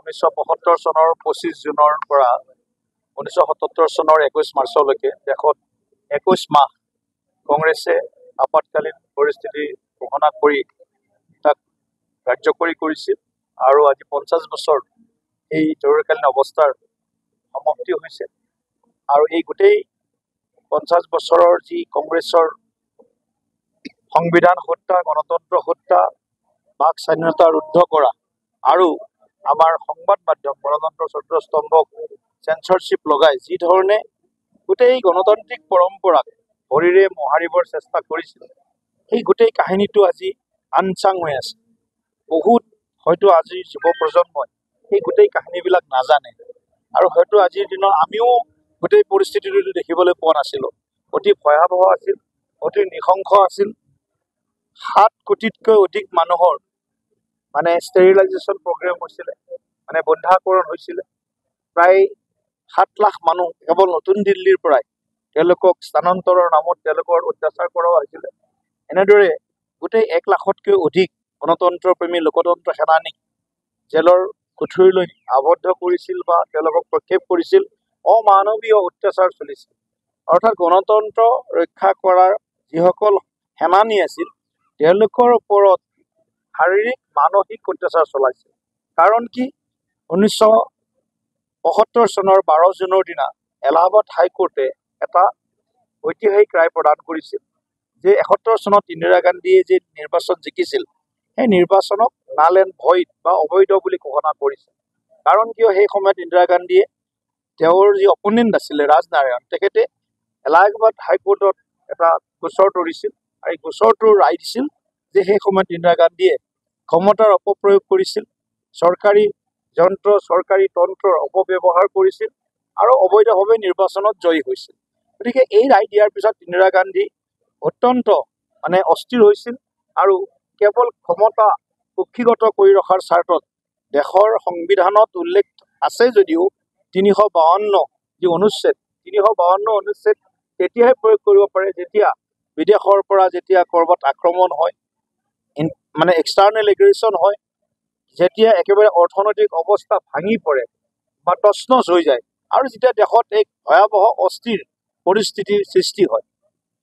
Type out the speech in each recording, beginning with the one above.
1972 চনৰ 25 জুনৰ পৰা 1977 চনৰ 21 মাৰ্চলৈকে দেশত 21 মাহ কংগ্ৰেছে আপতকালীন পৰিস্থিতি ঘোষণা কৰি তাক কাৰ্যকৰী কৰিছিল আৰু আজি 50 বছৰ এই জৰুৰীকালীন অৱস্থাৰ সমাপ্তি হৈছে আৰু এই গোটেই 50 বছৰৰ যি কংগ্ৰেছৰ সংবিধান হত্যা, গণতন্ত্ৰ হত্যা, বাক স্বাধীনতা ৰুদ্ধ কৰা আৰু আমাৰ সংবাদ মাধ্যম গণতন্ত্ৰৰ চতুৰ্থস্তম্ভক চেঞ্চৰশ্বিপ লগাই যি ধৰণে গোটেই গণতান্ত্ৰিক পৰম্পৰাক ভৰিৰে মোহাৰিবৰ চেষ্টা কৰিছিল, সেই গোটেই কাহিনীটো আজি আনচাং হৈ আছে। বহুত হয়তো আজিৰ যুৱ প্ৰজন্মই সেই গোটেই কাহিনীবিলাক নাজানে আৰু হয়তো আজিৰ দিনত আমিও গোটেই পৰিস্থিতিটো দেখিবলৈ পোৱা নাছিলোঁ। অতি ভয়াৱহ আছিল, অতি নৃশংস আছিল। 7 কোটিতকৈ অধিক মানুহৰ ষ্টেৰিলাইজেশ্যন প্ৰগ্ৰেম হৈছিলে, বন্ধাকৰণ হৈছিলে। প্ৰায় 7 লাখ মানুহ কেৱল নতুন দিল্লীৰ পৰাই তেওঁলোকক স্থানান্তৰৰ নামত তেওঁলোকৰ অত্যাচাৰ কৰা হৈছিলে। এনেদৰে গোটেই 1 লাখতকৈ অধিক গণতন্ত্ৰপ্ৰেমী লোকতন্ত্ৰ সেনানীক জেলৰ কুঠুৰিলৈ আবদ্ধ কৰিছিল বা তেওঁলোকক প্ৰক্ষেপ কৰিছিল। অমানৱীয় অত্যাচাৰ চলিছিল। অৰ্থাৎ গণতন্ত্ৰ ৰক্ষা কৰাৰ যিসকল সেনানী আছিল তেওঁলোকৰ ওপৰত শাৰীৰিক মানসিক অত্যাচাৰ চলাইছিল। কাৰণ কি, 1975 চনৰ 12 জুনৰ দিনা এলাহাবাদ হাইকোৰ্টে এটা ঐতিহাসিক ৰায় প্ৰদান কৰিছিল যে 71 চনত ইন্দিৰা গান্ধীয়ে যি নিৰ্বাচন জিকিছিল সেই নিৰ্বাচনক নাল এণ্ড ভইড বা অবৈধ বুলি ঘোষণা কৰিছিল। কাৰণ কিয়, সেই সময়ত ইন্দিৰা গান্ধীয়ে তেওঁৰ যি অপোনেণ্ট আছিলে ৰাজনাৰায়ণ, তেখেতে এলাহাবাদ হাইকোৰ্টত এটা গোচৰ তৰিছিল আৰু এই গোচৰটোৰ ৰায় দিছিল যে সেই সময়ত ইন্দিৰা গান্ধীয়ে ক্ষমতাৰ অপপ্ৰয়োগ কৰিছিল, চৰকাৰী যন্ত্ৰ চৰকাৰী তন্ত্ৰৰ অপব্যৱহাৰ কৰিছিল আৰু অবৈধভাৱে নিৰ্বাচনত জয়ী হৈছিল। গতিকে এই ৰায় দিয়াৰ পিছত ইন্দিৰা গান্ধী অত্যন্ত অস্থিৰ হৈছিল আৰু কেৱল ক্ষমতা কুক্ষিগত কৰি ৰখাৰ স্বাৰ্থত দেশৰ সংবিধানত উল্লেখ আছে যদিও 352 যি অনুচ্ছেদ, 352 অনুচ্ছেদ তেতিয়াহে প্ৰয়োগ কৰিব পাৰে যেতিয়া বিদেশৰ পৰা যেতিয়া ক'ৰবাত আক্ৰমণ হয়, এক্সটাৰ্নেল এগ্ৰেশ্যন হয়, যেতিয়া একেবাৰে অৰ্থনৈতিক অৱস্থা ভাঙি পৰে বা তছনছ হৈ যায় আৰু যেতিয়া দেশত এক ভয়াৱহ অস্থিৰ পৰিস্থিতিৰ সৃষ্টি হয়।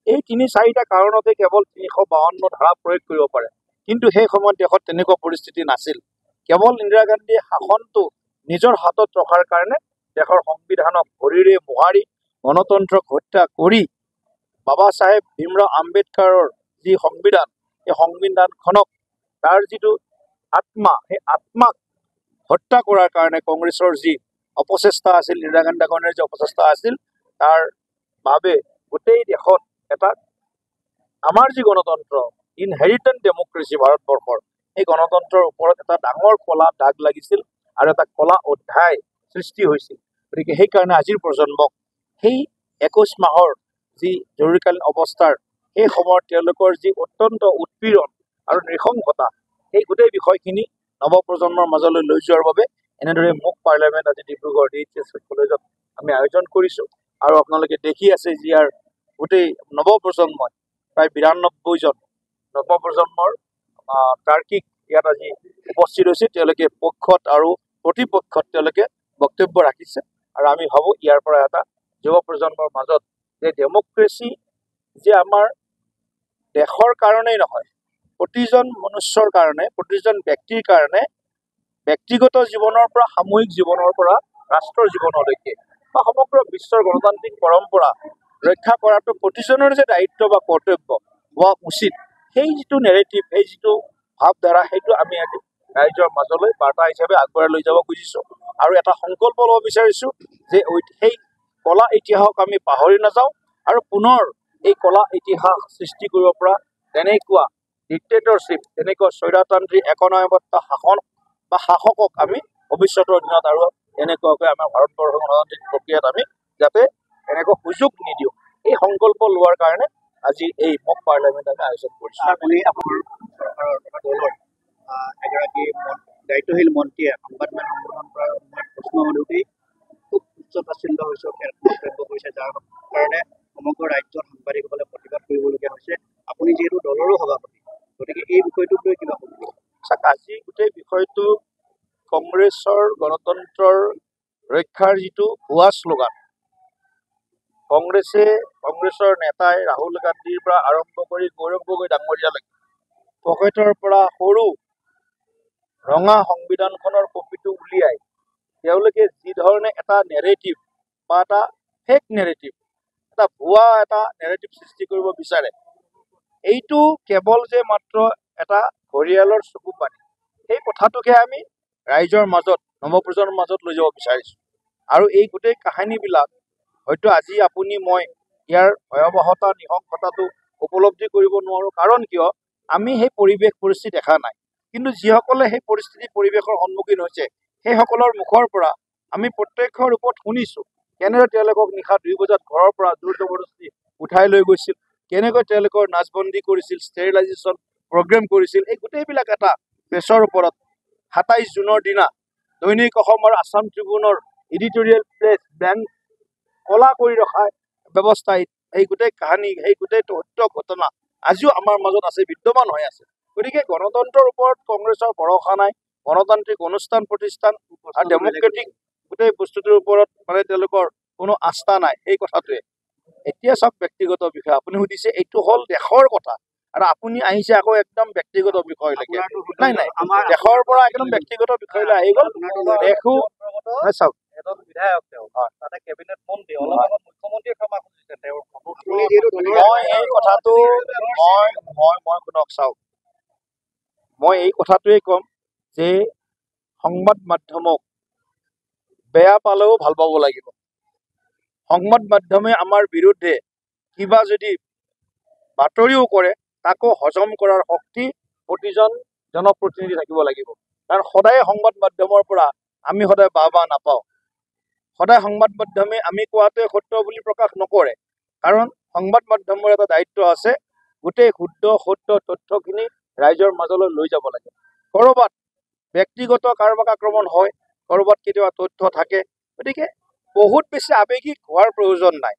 এই 3-4টা কাৰণতে কেৱল 352 ধাৰা প্ৰয়োগ কৰিব পাৰে। কিন্তু সেই সময়ত দেশত তেনেকুৱা পৰিস্থিতি নাছিল। কেৱল ইন্দিৰা গান্ধীয়ে শাসনটো নিজৰ হাতত ৰখাৰ কাৰণে দেশৰ সংবিধানক ভৰিৰে মোহাৰি গণতন্ত্ৰক হত্যা কৰি বাবা চাহেব ভীমৰাও আম্বেদকাৰৰ যি সংবিধান, এই সংবিধানখনক তাৰ যিটো আত্মা, সেই আত্মাক হত্যা কৰাৰ কাৰণে কংগ্ৰেছৰ যি অপচেষ্টা আছিল, ইন্দিৰা গান্ধী ডাঙৰীয়াৰ যি অপচেষ্টা আছিল, তাৰ বাবে গোটেই দেশত এটা আমাৰ যি গণতন্ত্ৰ ইনহেৰিটেড ডেমক্ৰেচি ভাৰতবৰ্ষৰ, এই গণতন্ত্ৰৰ ওপৰত এটা ডাঙৰ কলা দাগ লাগিছিল আৰু এটা কলা অধ্যায় সৃষ্টি হৈছিল। গতিকে সেইকাৰণে আজিৰ প্ৰজন্মক সেই 21 মাহৰ যি জৰুৰীকালীন অৱস্থাৰ সেই সময়ত তেওঁলোকৰ যি অত্যন্ত উৎপীড়ন আৰু নৃশংসতা, সেই গোটেই বিষয়খিনি নৱপ্ৰজন্মৰ মাজলৈ লৈ যোৱাৰ বাবে এনেদৰে মুখ পাৰ্লিয়ামেণ্ট আজি ডিব্ৰুগড় DHS কলেজত আমি আয়োজন কৰিছোঁ। আৰু আপোনালোকে দেখি আছে যে ইয়াৰ গোটেই নৱপ্ৰজন্মই প্ৰায় 92 জন নৱপ্ৰজন্মৰ তাৰ্কিক ইয়াত আজি উপস্থিত হৈছে। তেওঁলোকে পক্ষত আৰু প্ৰতিপক্ষত তেওঁলোকে বক্তব্য ৰাখিছে আৰু আমি ভাবোঁ ইয়াৰ পৰা এটা যুৱ প্ৰজন্মৰ মাজত যে ডেমক্ৰেচি যে আমাৰ দেশৰ কাৰণেই নহয়, প্ৰতিজন মনুষ্যৰ কাৰণে, প্ৰতিজন ব্যক্তিৰ কাৰণে, ব্যক্তিগত জীৱনৰ পৰা সামূহিক জীৱনৰ পৰা ৰাষ্ট্ৰৰ জীৱনলৈকে বা সমগ্ৰ বিশ্বৰ গণতান্ত্ৰিক পৰম্পৰা ৰক্ষা কৰাটো প্ৰতিজনৰ যে দায়িত্ব বা কৰ্তব্য হোৱা উচিত, সেই যিটো নেৰেটিভ, সেই যিটো ভাৱধাৰা, সেইটো আমি আজি ৰাইজৰ মাজলৈ বাৰ্তা হিচাপে আগবঢ়াই লৈ যাব খুজিছোঁ আৰু এটা সংকল্প ল'ব বিচাৰিছোঁ যে সেই কলা ইতিহাসক আমি পাহৰি নাযাওঁ আৰু পুনৰ এই কলা ইতিহাস সৃষ্টি কৰিব পৰা তেনেকুৱা ডিক্টেটৰশ্বিপ, তেনেকুৱা স্বৈৰতান্ত্ৰিক একনায়কত্ব শাসন বা শাসকক আমি ভৱিষ্যতৰ দিনত আৰু এনেকুৱাকৈ আমাৰ ভাৰতবৰ্ষৰ গণতান্ত্ৰিক প্ৰক্ৰিয়াত আমি যাতে এনেকুৱা সুযোগ নিদিওঁ, এই সংকল্প লোৱাৰ কাৰণে আজি এই মক পাৰ্লিয়ামেণ্ট আমি আয়োজন কৰিছোঁ। আপুনি আপোনাৰ দলৰ এগৰাকী দায়িত্বশীল মন্ত্ৰীয়ে সংবাদমেল সম্বোধন কৰাৰ সময়ত প্ৰশ্ন সোধোতেই খুব উচ্চতাচিল্য হৈছে, মন্তব্য কৰিছে, যাৰ কাৰণে সমগ্ৰ ৰাজ্যত সাংবাদিকসকলে প্ৰতিবাদ কৰিবলগীয়া হৈছে। আপুনি যিহেতু দলৰো সভাপতি, গতিকে এই বিষয়টোক লৈ কিবা ক'ব? আজি গোটেই বিষয়টো কংগ্ৰেছৰ গণতন্ত্ৰৰ ৰক্ষাৰ যিটো ভুৱা শ্লোগান, কংগ্ৰেছৰ নেতাই ৰাহুল গান্ধীৰ পৰা আৰম্ভ কৰি গৌৰৱ গগৈ ডাঙৰীয়ালৈকে পকেটৰ পৰা সৰু ৰঙা সংবিধানখনৰ কপিটো উলিয়াই তেওঁলোকে যি ধৰণে এটা নেৰেটিভ বা এটা ফেক নেৰেটিভ, এটা ভুৱা এটা নেৰেটিভ সৃষ্টি কৰিব বিচাৰে, এইটো কেৱল যে মাত্ৰ এটা ঘৰিয়ালৰ চকু পানী, সেই কথাটোকে আমি ৰাইজৰ মাজত, নৱপ্ৰজন্মৰ মাজত লৈ যাব বিচাৰিছোঁ। আৰু এই গোটেই কাহিনীবিলাক হয়তো আজি আপুনি মই ইয়াৰ ভয়াৱহতা নিঃসংগতাটো উপলব্ধি কৰিব নোৱাৰোঁ। কাৰণ কিয়, আমি সেই পৰিস্থিতি দেখা নাই। কিন্তু যিসকলে সেই পৰিৱেশৰ সন্মুখীন হৈছে, সেইসকলৰ মুখৰ পৰা আমি প্ৰত্যক্ষ ৰূপত শুনিছোঁ কেনেদৰে তেওঁলোকক নিশা 2 বজাত ঘৰৰ পৰা জোৰ জবৰদস্তি উঠাই লৈ গৈছিল, কেনেকৈ তেওঁলোকৰ নাচবন্দী কৰিছিল, ষ্টেৰিলাইজেশ্যন প্ৰগ্ৰেম কৰিছিল। এই গোটেইবিলাক এটা প্ৰেছৰ ওপৰত 27 জুনৰ দিনা দৈনিক অসম আৰু আছাম ট্ৰিবিউনৰ এডিটৰিয়েল প্লেচ বেংক কলা কৰি ৰখাৰ ব্যৱস্থা, এই গোটেই কাহিনী, এই গোটেই সত্য ঘটনা আজিও আমাৰ মাজত আছে, বিদ্যমান হৈ আছে। গতিকে গণতন্ত্ৰৰ ওপৰত কংগ্ৰেছৰ ভৰসা নাই, গণতান্ত্ৰিক অনুষ্ঠান প্ৰতিষ্ঠান আৰু ডেমক্ৰেটিক গোটেই বস্তুটোৰ ওপৰত মানে তেওঁলোকৰ কোনো আস্থা নাই। এই কথাটোৱে এতিয়া চাওক, ব্যক্তিগত বিষয় আপুনি সুধিছে, এইটো হ'ল দেশৰ কথা আৰু আপুনি আহিছে আকৌ একদম ব্যক্তিগত বিষয়লৈকে। নাই নাই, দেশৰ পৰা একদম ব্যক্তিগত বিষয়লৈ আহি গ'ল। দেখো চাওক, এজন বিধায়ক তেওঁ, তাতে কেবিনেট মন্ত্ৰী, অলপ আগত মুখ্যমন্ত্ৰীয়ে ক্ষমা খুজিছে তেওঁৰ। মই এই কথাটো মই শুনক, চাওক, মই এই কথাটোৱেই ক'ম যে সংবাদ মাধ্যমক বেয়া পালেও ভাল পাব লাগিব। সংবাদ মাধ্যমে আমাৰ বিৰুদ্ধে কিবা যদি বাতৰিও কৰে, তাকো হজম কৰাৰ শক্তি প্ৰতিজন জনপ্ৰতিনিধি থাকিব লাগিব। কাৰণ সদায় সংবাদ মাধ্যমৰ পৰা আমি সদায় বাহ নাপাওঁ। সদায় সংবাদ মাধ্যমে আমি কোৱাটোৱে সত্য বুলি প্ৰকাশ নকৰে। কাৰণ সংবাদ মাধ্যমৰ এটা দায়িত্ব আছে, গোটেই শুদ্ধ সত্য তথ্যখিনি ৰাইজৰ মাজলৈ লৈ যাব লাগে। ক'ৰবাত ব্যক্তিগত কাৰোবাক আক্ৰমণ হয়, ক'ৰবাত কেতিয়াবা তথ্য থাকে। গতিকে বহুত বেছি আৱেগিক হোৱাৰ প্ৰয়োজন নাই।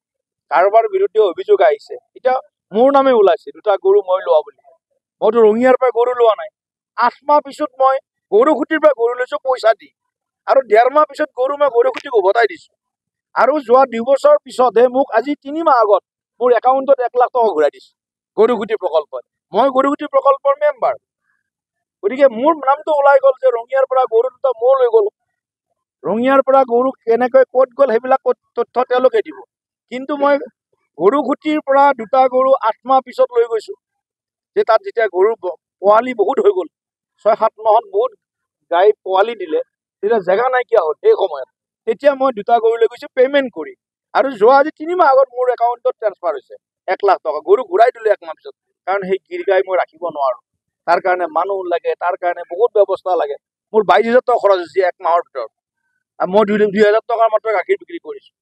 কাৰোবাৰ বিৰুদ্ধে অভিযোগ আহিছে, এতিয়া মোৰ নামে ওলাইছে 2টা গৰু মই লোৱা বুলি। মইতো ৰঙিয়াৰ পৰা গৰু লোৱা নাই। 8 মাহ পিছত মই গৰুখুটিৰ পৰা গৰু লৈছোঁ পইচা দি, আৰু 1.5 মাহ পিছত গৰু মই গৰুখুটিক উভতাই দিছোঁ। আৰু যোৱা 2 বছৰ পিছতহে মোক আজি 3 মাহ আগত মোৰ একাউণ্টত 1 লাখ টকা ঘূৰাই দিছোঁ গৰুখুটি প্ৰকল্পত। মই গৰুখুটি প্ৰকল্পৰ মেম্বাৰ। গতিকে মোৰ নামটো ওলাই গ'ল যে ৰঙিয়াৰ পৰা গৰু 2টা মই লৈ গ'লোঁ। ৰঙিয়াৰ পৰা গৰু কেনেকৈ ক'ত গ'ল সেইবিলাক তথ্য তেওঁলোকে দিব। কিন্তু মই গৰুখুটিৰ পৰা 2টা গৰু 8 মাহ পিছত লৈ গৈছোঁ, যে তাত যেতিয়া গৰু পোৱালি বহুত হৈ গ'ল, 6-7 মাহত বহুত গাই পোৱালি দিলে, তেতিয়া জেগা নাইকিয়া হ'ল সেই সময়ত। তেতিয়া মই 2টা গৰু লৈ গৈছোঁ পে'মেণ্ট কৰি, আৰু যোৱা আজি 3 মাহ আগত মোৰ একাউণ্টত ট্ৰান্সফাৰ হৈছে 1 লাখ টকা। গৰু ঘূৰাই দিলোঁ 1 মাহ পিছত। কাৰণ সেই গিৰ গাই মই ৰাখিব নোৱাৰোঁ, তাৰ কাৰণে মানুহ লাগে, তাৰ কাৰণে বহুত ব্যৱস্থা লাগে। মোৰ 22,000 টকা খৰচ হৈছে 1 মাহৰ ভিতৰত, আৰু মই 2,000 টকাৰ মাত্ৰ গাখীৰ বিক্ৰী কৰিছোঁ।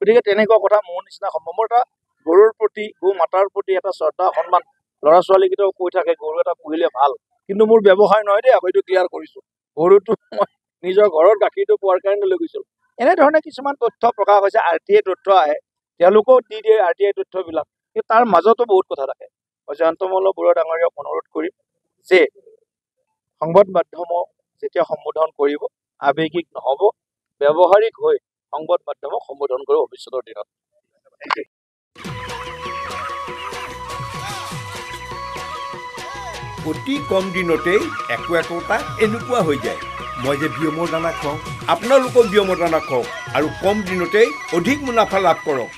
গতিকে তেনেকুৱা কথা মোৰ নিচিনা সম্ভৱ। মোৰ এটা গৰুৰ প্ৰতি, গো মাতাৰ প্ৰতি এটা শ্ৰদ্ধা সন্মান। ল'ৰা ছোৱালীকেইটাও কৈ থাকে গৰু এটা পুহিলে ভাল, কিন্তু মোৰ ব্যৱসায় নহয় দেই, হয়তো ক্লিয়াৰ কৰিছোঁ। গৰুটো মই নিজৰ ঘৰৰ গাখীৰটো পোৱাৰ কাৰণে লৈ গৈছোঁ। এনেধৰণে কিছুমান তথ্য প্ৰকাশ হৈছে, RTI তথ্য আহে, তেওঁলোকেও দি দিয়ে RTI তথ্যবিলাক। কিন্তু তাৰ মাজতো বহুত কথা থাকে। মই জয়ন্তমল্ল বৰুৱা ডাঙৰীয়াক অনুৰোধ কৰিম যে সংবাদ মাধ্যমক যেতিয়া সম্বোধন কৰিব, আৱেগিক নহ'ব, ব্যৱহাৰিক হৈ সংবাদ মাধ্যমক সম্বোধন কৰিব ভৱিষ্যতৰ দিনত। অতি কম দিনতেই একোটা এনেকুৱা হৈ যায়। মই যে বিয়মৰ দানা খুৱাওঁ, আপোনালোকেও বিয়মৰ দানা খুৱাওক আৰু কম দিনতেই অধিক মুনাফা লাভ কৰক।